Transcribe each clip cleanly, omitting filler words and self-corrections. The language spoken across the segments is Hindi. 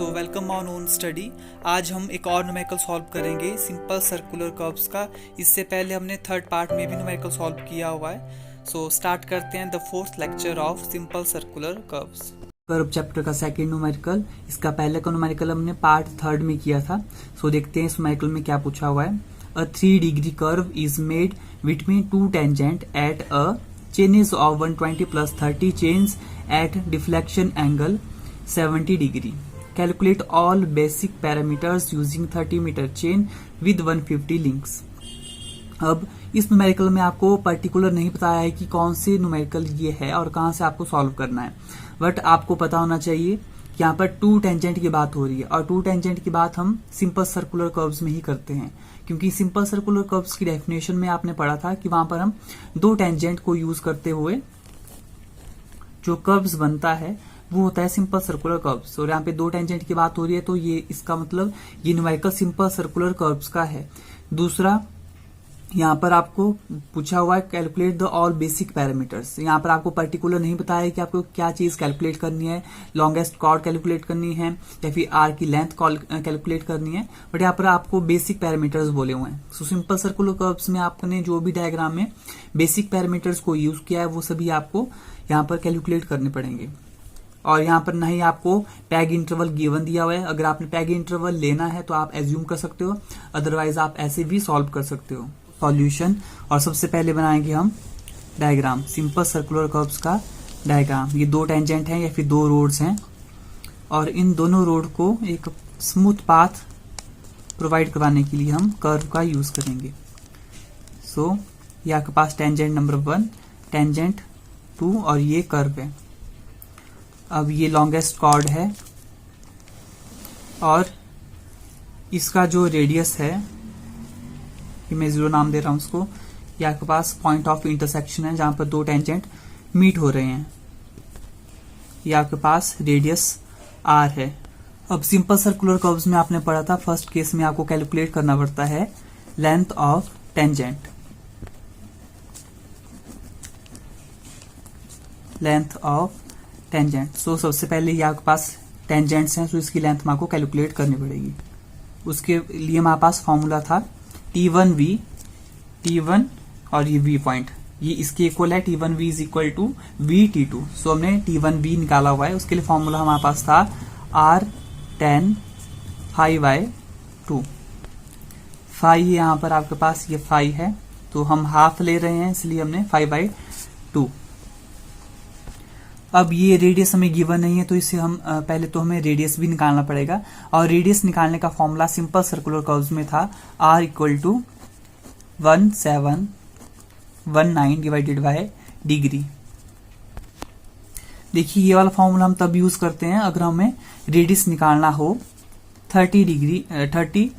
Welcome on own study. आज हम एक और न्यूमेरिकल सॉल्व करेंगे सिंपल सर्कुलर कर्व्स का। इससे पहले हमने थर्ड पार्ट में भी न्यूमेरिकल सॉल्व किया हुआ है। स्टार्ट करते हैं the fourth lecture of simple circular curves. Curve chapter का सेकंड न्यूमेरिकल, इसका पहले का न्यूमेरिकल हमने पार्ट थर्ड में किया था। देखते हैं इस न्यूमेरिकल में क्या पूछा हुआ है। A 3 degree curve is made between two tangent at a chain of 120 plus 30 chains at deflection angle 70 degree. Calculate all basic parameters using 30 metre chain with 150 links. अब इस न्यूमेरिकल में आपको पर्टिकुलर नहीं बताया है कि कौन से न्यूमेरिकल ये है और कहां से आपको सॉल्व करना है, बट आपको पता होना चाहिए कि यहाँ पर टू टेंजेंट की बात हो रही है और टू टेंजेंट की बात हम सिंपल सर्कुलर कर्व्स में ही करते हैं, क्योंकि सिंपल सर्कुलर कर्व्स की डेफिनेशन में आपने पढ़ा था कि वहां पर हम दो टेंजेंट को यूज करते हुए जो कर्व्स बनता है वो होता है सिंपल सर्कुलर कर्व्स। और यहाँ पे दो टेंजेंट की बात हो रही है तो ये इसका मतलब ये न्यूमेरिकल सिंपल सर्कुलर कर्व्स का है। दूसरा, यहाँ पर आपको पूछा हुआ है calculate the all basic parameters. यहाँ पर आपको पर्टिकुलर नहीं बताया है कि आपको क्या चीज कैलकुलेट करनी है, लॉन्गेस्ट कॉर्ड कैलकुलेट करनी है या फिर आर की लेंथ कैलकुलेट करनी है, बट यहाँ पर आपको बेसिक पैरामीटर्स बोले हुए हैं। सिंपल सर्कुलर कर्व्स में आपने जो भी डायग्राम में बेसिक पैरामीटर्स को यूज किया है वो सभी आपको यहाँ पर कैलकुलेट करने पड़ेंगे। और यहाँ पर नहीं आपको पैग इंटरवल गिवन दिया हुआ है। अगर आपने पैग इंटरवल लेना है तो आप एज्यूम कर सकते हो, अदरवाइज आप ऐसे भी सॉल्व कर सकते हो सॉल्यूशन। और सबसे पहले बनाएंगे हम डायग्राम, सिंपल सर्कुलर कर्व्स का डायग्राम। ये दो टेंजेंट हैं या फिर दो रोड्स हैं और इन दोनों रोड को एक स्मूथ पाथ प्रोवाइड करवाने के लिए हम कर्व का यूज करेंगे। ये आपके पास टेंजेंट नंबर 1, टेंजेंट 2 और ये कर्व है। अब ये लॉन्गेस्ट कॉर्ड है और इसका जो रेडियस है, ये मैं 0 नाम दे रहा हूं उसको। ये आपके पास पॉइंट ऑफ इंटरसेक्शन है जहां पर दो टेंजेंट मीट हो रहे हैं। ये आपके पास रेडियस r है। अब सिंपल सर्कुलर कर्व्स में आपने पढ़ा था फर्स्ट केस में आपको कैलकुलेट करना पड़ता है length of tangent, length of tangent. सबसे पहले ये आपके पास टेंजेंट्स हैं, इसकी लेंथ में आपको कैलकुलेट करनी पड़ेगी। उसके लिए हमारे पास फॉर्मूला था T1 और ये V पॉइंट, ये इसके इक्वल है। T1V is equal to VT2। हमने T1V निकाला हुआ है, उसके लिए फॉर्मूला हमारे पास था R10 φ/2। फाई यहाँ पर आपके पास ये फाई है तो हम हाफ ले रहे हैं, इसलिए हमने φ/2। अब ये रेडियस हमें गिवन नहीं है तो इसे हम पहले तो हमें रेडियस भी निकालना पड़ेगा। और रेडियस निकालने का फॉर्मूला सिंपल सर्कुलर कर्व्स में था R equal to 1719 divided by degree. देखिए ये वाला फॉर्मूला हम तब यूज करते हैं अगर हमें रेडियस निकालना हो 30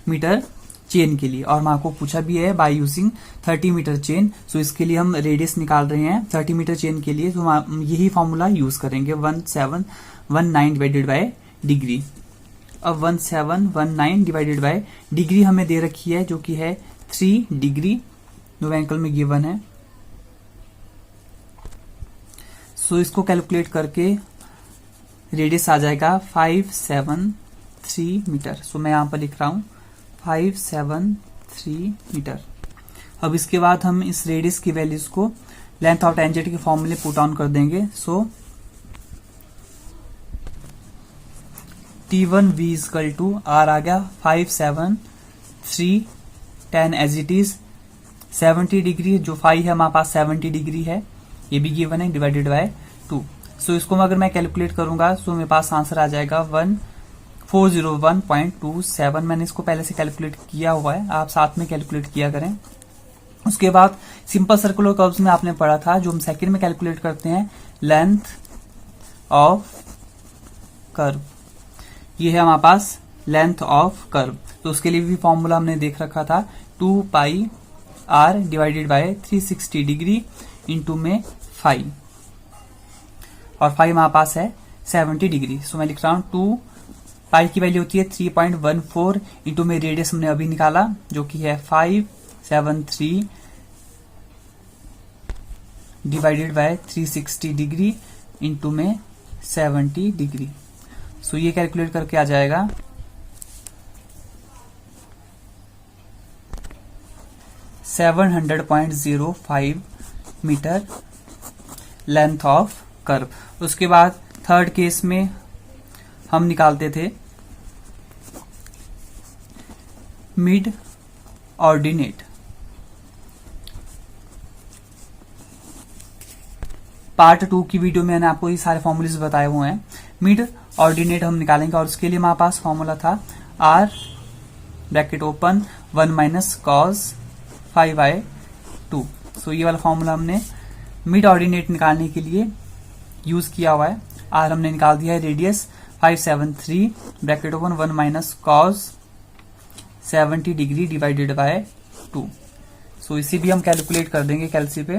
मीटर चेन के लिए, और मैं आपको पूछा भी है बाय यूजिंग 30 मीटर चेन। इसके लिए हम रेडियस निकाल रहे हैं 30 मीटर चेन के लिए, तो हम यही फॉर्मूला यूज करेंगे 1719 डिवाइडेड बाय डिग्री। अब 1719 डिवाइडेड बाय डिग्री हमें दे रखी है जो कि है 3 डिग्री, न्यूमेरिकल में गिवन है। इसको कैलकुलेट करके रेडियस आ जाएगा 573 मीटर। मैं यहां पर लिख रहा हूं 573 मीटर। अब इसके बाद हम इस रेडियस की वैल्यूज को लेंथ ऑफ टेंजेंट के फॉर्मूले पुट ऑन कर देंगे। T1V इक्वल टू R आ गया 573 10 एज इट इज 70 डिग्री, जो फाई है हमारे पास 70 डिग्री है, ये भी गिवन है, डिवाइडेड बाय 2। इसको अगर मैं कैलकुलेट करूंगा तो मेरे पास आंसर आ जाएगा 1401.27। मैंने इसको पहले से कैलकुलेट किया हुआ है, आप साथ में कैलकुलेट किया करें। उसके बाद सिंपल सर्कुलर कर्व्स में आपने पढ़ा था जो हम सेकंड में कैलकुलेट करते हैं लेंथ ऑफ कर्व। ये है हमारे पास लेंथ ऑफ कर्व, तो उसके लिए भी फॉर्मूला हमने देख रखा था 2πr divided by 360 degree into में फाई, और फाई हमारे पास है 70 डिग्री। मैं लिख रहा हूं 2 पाई की वैल्यू होती है 3.14 इंटू में रेडियस हमने अभी निकाला जो कि है 573 डिवाइडेड बाय 360 डिग्री इंटू में 70 डिग्री। सो ये कैलकुलेट करके आ जाएगा 700.05 मीटर लेंथ ऑफ कर्व। उसके बाद थर्ड केस में हम निकालते थे मिड ऑर्डिनेट। पार्ट 2 की वीडियो में मैंने आपको ये सारे फॉर्मूलेस बताए हुए हैं। मिड ऑर्डिनेट हम निकालेंगे और उसके लिए हमारे पास फॉर्मूला था r bracket open 1 minus cos 5i2। सो ये वाला फॉर्मूला हमने मिड ऑर्डिनेट निकालने के लिए यूज किया हुआ है। r हमने निकाल दिया है radius 573 bracket open 1 minus cos 70 degree divided by 2। सो इसी भी हम कैलकुलेट कर देंगे कैलसी पे।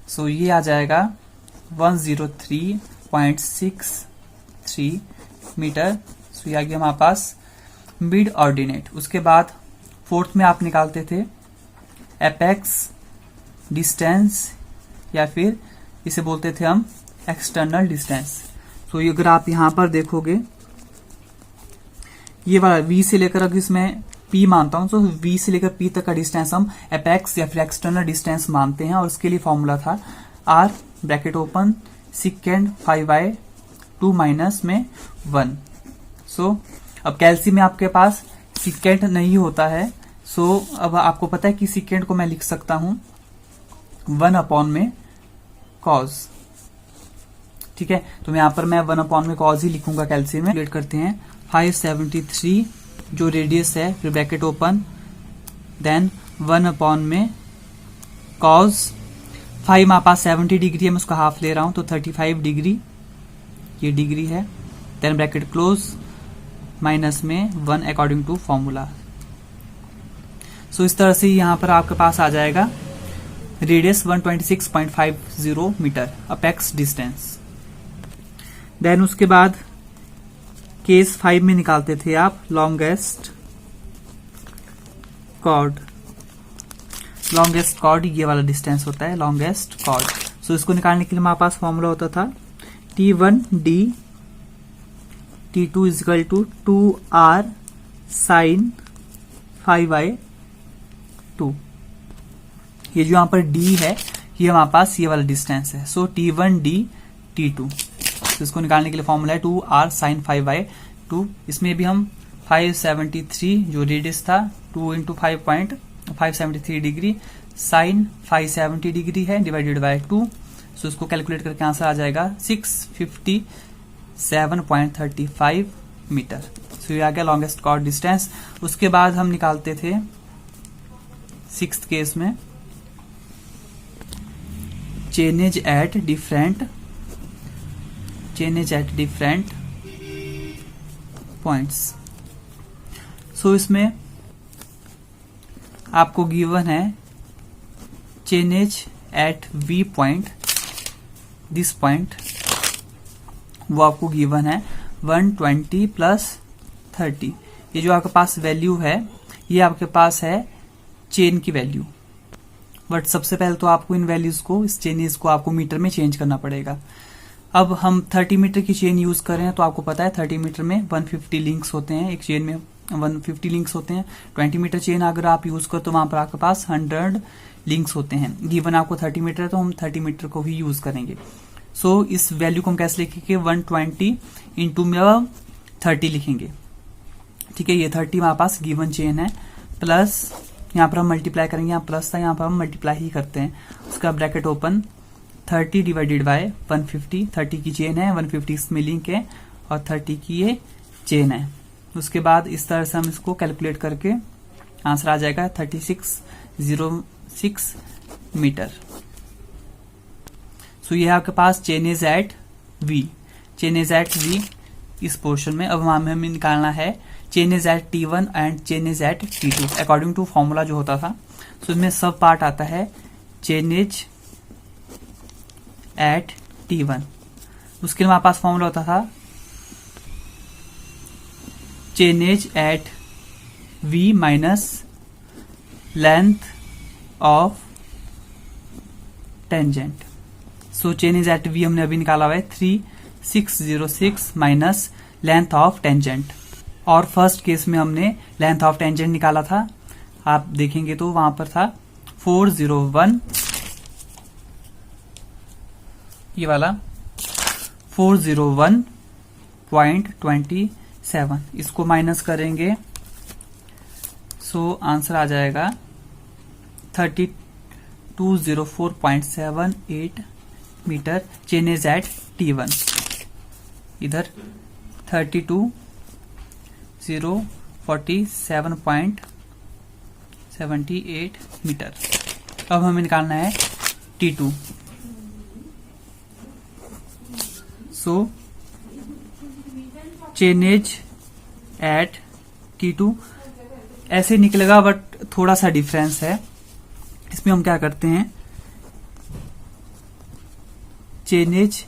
सो ये आ जाएगा 103.63 मीटर। सो ये आ गया हमारे पास मिड ऑर्डिनेट। उसके बाद फोर्थ में आप निकालते थे एपेक्स डिस्टेंस या फिर इसे बोलते थे हम एक्सटर्नल डिस्टेंस। तो अगर आप यहां पर देखोगे ये वाला V से लेकर अगर इसमें P मानता हूं तो V से लेकर P तक का डिस्टेंस हम एपेक्स या फिर एक्सटर्नल डिस्टेंस मानते हैं और उसके लिए फॉर्मूला था R bracket open secant 5i2 minus में 1। सो अब कैल्सी में आपके पास सिकेंड नहीं होता है। सो अब आपको पता है कि सिकेंड को मैं लिख सकता हूं 1 अपॉन में कॉज। ठीक है, तो यहां पर मैं 1 अपॉन में कॉज ही लिखूंगा कैल्सी में। कैलकुलेट करते हैं 573 जो रेडियस है फिर ब्रैकेट ओपन देन 1 अपॉन में कॉज 5 हमारे पास 70 डिग्री है, मैं उसका हाफ ले रहा हूं तो 35 डिग्री ये डिग्री है देन ब्रैकेट क्लोज माइनस में 1 अकॉर्डिंग टू फॉर्मूला। सो इस तरह से यहां पर आपके पास आ जाएगा radius 126.50 metre apex distance. Then उसके बाद केस 5 में निकालते थे आप लॉन्गेस्ट कॉर्ड। लॉन्गेस्ट कॉर्ड ये वाला डिस्टेंस होता है लॉन्गेस्ट कॉर्ड। सो इसको निकालने के लिए हमारे पास फॉर्मूला होता था T1D T2 is equal to 2R sign 5i2। ये जो यहां पर D है ये हमारे पास ये वाला डिस्टेंस है। सो T1D T2 तो इसको निकालने के लिए फॉर्मूला है 2R साइन 5i2। इसमें भी हम 573 जो रेडियस था 2 इंटू 5.573 डिग्री साइन 570 डिग्री है डिवाइडेड बाय 2। सो इसको कैलकुलेट करके आंसर आ जाएगा 657.35 मीटर। सो ये आ गया लॉन्गेस्ट कॉर्ड डिस्टेंस। उसके बाद हम निकालते थे 6th केस में chainage at different points. So इसमें आपको गिवन है chainage at V point, this point वो आपको गिवन है 120 प्लस 30। ये जो आपके पास वैल्यू है ये आपके पास है चेन की वैल्यू। बट सबसे पहले तो आपको इन वैल्यूज को इस चेनेज को आपको मीटर में चेंज करना पड़ेगा। अब हम 30 मीटर की चेन यूज कर रहे हैं तो आपको पता है 30 मीटर में 150 लिंक्स होते हैं, एक चेन में 150 लिंक्स होते हैं। 20 मीटर चेन अगर आप यूज करो तो वहां पर आपके पास 100 लिंक्स होते हैं। गिवन आपको 30 मीटर है तो हम 30 मीटर को ही यूज करेंगे। सो इस वैल्यू को हम कैसे लिखेंगे 120 इंटू में 30 लिखेंगे। ठीक है, ये 30 हमारे पास गिवन चेन है प्लस यहाँ पर हम मल्टीप्लाई करेंगे, यहाँ प्लस था यहाँ पर हम मल्टीप्लाई ही करते हैं। उसका ब्रैकेट ओपन 30 डिवाइडेड बाय 150। 30 की चेन है 150 इसमें लिंक है और 30 की ये चेन है। उसके बाद इस तरह से हम इसको कैलकुलेट करके आंसर आ जाएगा 3606 मीटर। सो ये आपके पास chain is at V, chain is at V इस पोर्शन में। अब हमें निकालना है chain is at T1 and chain is at T2 according to formula जो होता था। सो इसमें सब पार्ट आता है चेन इज एट T1। उसके लिए हमारे पास फॉर्मूला होता था chain is at V minus length of tangent. So chain is at V हमने अभी निकाला हुआ है 3606 माइनस लेंथ ऑफ टेंजेंट। और फर्स्ट केस में हमने लेंथ ऑफ टेंजेंट निकाला था, आप देखेंगे तो वहां पर था 401, ये वाला 401.27, इसको माइनस करेंगे सो आंसर आ जाएगा 3204.78 metre. Chain is at T1, इधर 32,047.78 मीटर। अब हमें निकालना है T2। So chain is at T2 ऐसे निकलेगा, बट थोड़ा सा डिफरेंस है। इसमें हम क्या करते हैं, चेन इज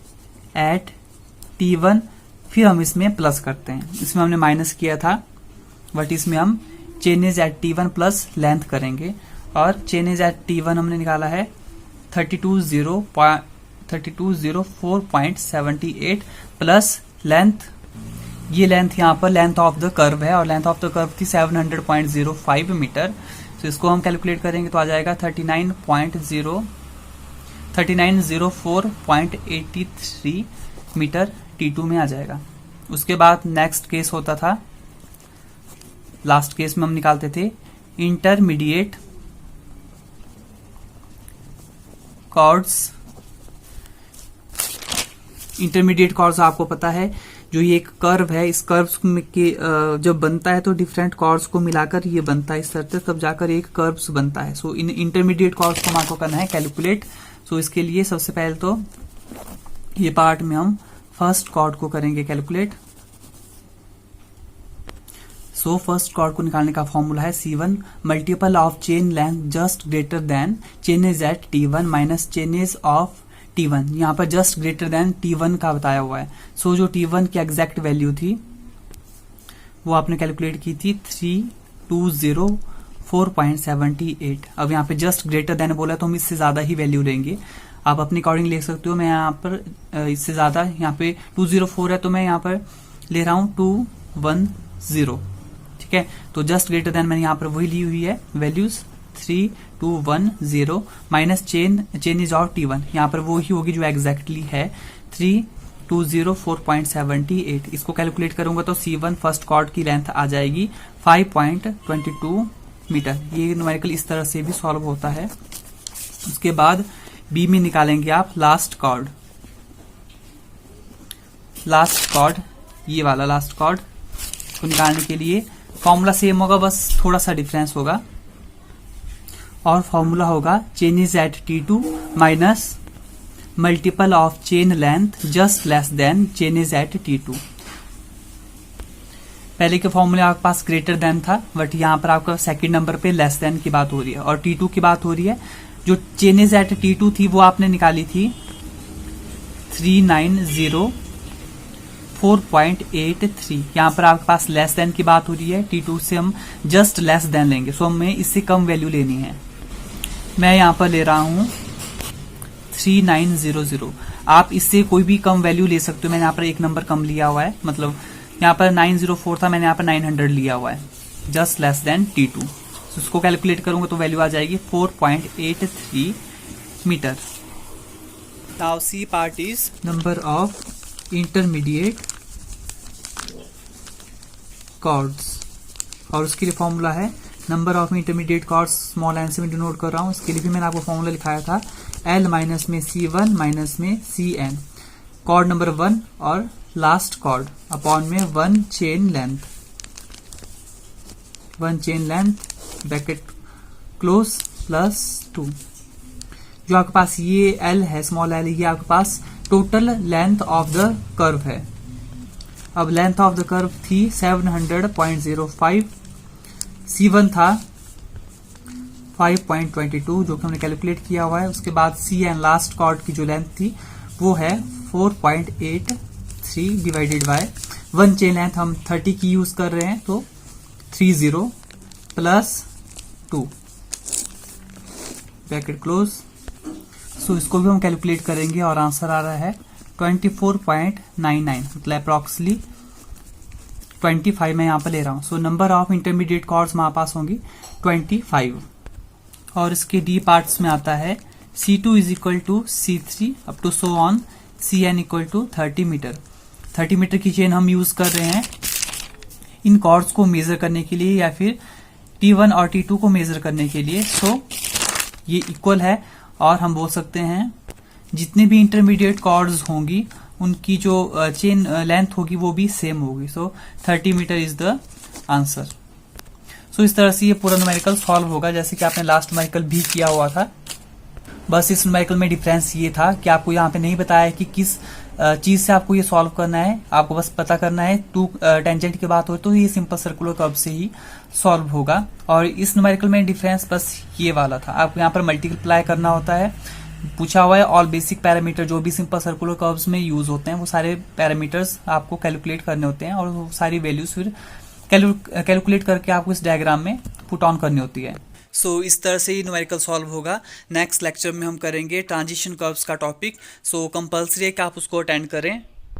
एट T1, फिर हम इसमें प्लस करते हैं। इसमें हमने माइनस किया था, बट इसमें हम chain is at T1 plus length करेंगे। और चेन इज एट T1 हमने निकाला है 3204.78 प्लस लेंथ, ये लेंथ यहाँ पर लेंथ ऑफ द कर्व है, और लेंथ ऑफ द कर्व थी 700.05 मीटर। तो इसको हम कैलकुलेट करेंगे तो आ जाएगा 3904.83 मीटर T2 में आ जाएगा। उसके बाद नेक्स्ट केस होता था, लास्ट केस में हम निकालते थे इंटरमीडिएट कॉर्ड्स। इंटरमीडिएट कॉर्ड्स आपको पता है, जो ये एक कर्व है, इस कर्व के जब बनता है तो डिफरेंट कॉर्ड्स को मिलाकर ये बनता है इस तरह से, तब जाकर एक कर्व्स बनता है। सो इन इंटरमीडिएट कॉर्ड्स को आपको करना है कैलकुलेट। सो इसके लिए सबसे पहले तो ये पार्ट में हम फर्स्ट कॉर्ड को करेंगे कैलकुलेट। सो फर्स्ट कॉर्ड को निकालने का फॉर्मूला है C1 multiple of chain length just greater than chain is at T1 minus chain is of T1। यहाँ पर जस्ट ग्रेटर देन T1 का बताया हुआ है। सो जो T1 की एग्जैक्ट वैल्यू थी वो आपने कैलकुलेट की थी 3204.78। अब यहाँ पे जस्ट ग्रेटर देन बोला तो हम इससे ज्यादा ही वैल्यू लेंगे, आप अपने अकॉर्डिंग ले सकते हो। मैं यहाँ पर इससे ज्यादा, यहाँ पे 204 है तो मैं यहाँ पर ले रहा हूँ 210, ठीक है। तो जस्ट ग्रेटर देन मैंने यहाँ पर वही ली हुई है values 3210 minus chain is of T1, यहाँ पर वो ही होगी जो एग्जैक्टली है 3204.78। इसको कैलकुलेट करूंगा तो C1 फर्स्ट कॉर्ड की लेंथ आ जाएगी 5.22 मीटर। ये न्यूमेरिकल इस तरह से भी सॉल्व होता है। उसके बाद B में निकालेंगे आप लास्ट कॉर्ड, ये वाला लास्ट कॉर्ड को निकालने के लिए फॉर्मूला सेम होगा, बस थोड़ा सा डिफरेंस होगा। और फॉर्मूला होगा chain is at T2 minus multiple of chain length just less than chain is at T2। पहले के फॉर्मूले आपके पास ग्रेटर देन था, बट यहाँ पर आपका सेकंड नंबर पे लेस देन की बात हो रही है और T2 की बात हो रही है। जो चेन इज एट T2 थी वो आपने निकाली थी 390.4.83। यहाँ पर आपके पास लेस देन की बात हो रही है, T2 से हम जस्ट लेस देन लेंगे, सो हमें इससे कम वैल्यू लेनी है। मैं यहाँ पर ले रहा हूँ 3900। आप इससे कोई भी कम वैल्यू ले सकते हो। मैंने यहाँ पर एक नंबर कम लिया हुआ है, मतलब यहाँ पर 904 था, मैंने यहाँ पर 900 लिया हुआ है, जस्ट लेस देन T2। तो इसको कैलकुलेट करूंगा तो वैल्यू आ जाएगी 4.83 metre. Now C part is number of intermediate chords, और उसके लिए फॉर्मूला है number of intermediate chords, small n से मैं डिनोट कर रहा हूँ। इसके लिए भी मैंने आपको फॉर्मूला लिखाया था L माइनस में C1 माइनस में CN, कॉर्ड नंबर 1 और लास्ट कॉर्ड अपॉन में 1 chain length bracket close plus 2। जो आपके पास ये L है, स्मॉल L, ये आपके पास total length of the curve है। अब लेंथ ऑफ द कर्व थी 700.05, C1 था 5.22 जो कि हमने कैलकुलेट किया हुआ है। उसके बाद CN लास्ट कॉर्ड की जो लेंथ थी वो है 4.83 डिवाइडेड बाय 1 चेन लेंथ हम 30 की यूज कर रहे हैं, तो 30 प्लस 2 ब्रैकेट क्लोज। सो इसको भी हम कैलकुलेट करेंगे और आंसर आ रहा है 24.99, मतलब अप्रॉक्सली 25 मैं यहाँ पर ले रहा हूँ। So number of intermediate chords हमारे पास होंगी 25। और इसके डी पार्ट्स में आता है C2 is equal to C3 up to so on Cn equal to 30 metre. 30 metre की चेन हम यूज कर रहे हैं इन कॉर्ड्स को मेजर करने के लिए या फिर T1 और T2 को मेजर करने के लिए। सो ये इक्वल है और हम बोल सकते हैं जितने भी इंटरमीडिएट कॉर्ड्स होंगी उनकी जो चेन लेंथ होगी वो भी सेम होगी। सो 30 मीटर इज द आंसर। सो इस तरह से ये पूरा न्यूमेरिकल सॉल्व होगा जैसे कि आपने लास्ट न्यूमेरिकल भी किया हुआ था। बस इस न्यूमेरिकल में डिफरेंस ये था कि आपको यहाँ पे नहीं बताया कि किस चीज से आपको ये सॉल्व करना है, आपको बस पता करना है टू टेंजेंट की बात हो तो ये सिंपल सर्कुलर कर्व से ही सॉल्व होगा। और इस न्यूमेरिकल में डिफरेंस बस ये वाला था, आपको यहाँ पर मल्टीप्लाई करना होता है। पूछा हुआ है ऑल बेसिक पैरामीटर जो भी सिंपल सर्कुलर कर्व्स में यूज होते हैं वो सारे पैरामीटर्स आपको कैलकुलेट करने होते हैं और वो सारी वैल्यूज फिर कैलकुलेट करके आपको इस डायग्राम में पुट ऑन करनी होती है। सो इस तरह से ही न्यूमेरिकल सॉल्व होगा। नेक्स्ट लेक्चर में हम करेंगे ट्रांजिशन कर्व्स का टॉपिक। सो कंपल्सरी है कि आप उसको अटेंड करें।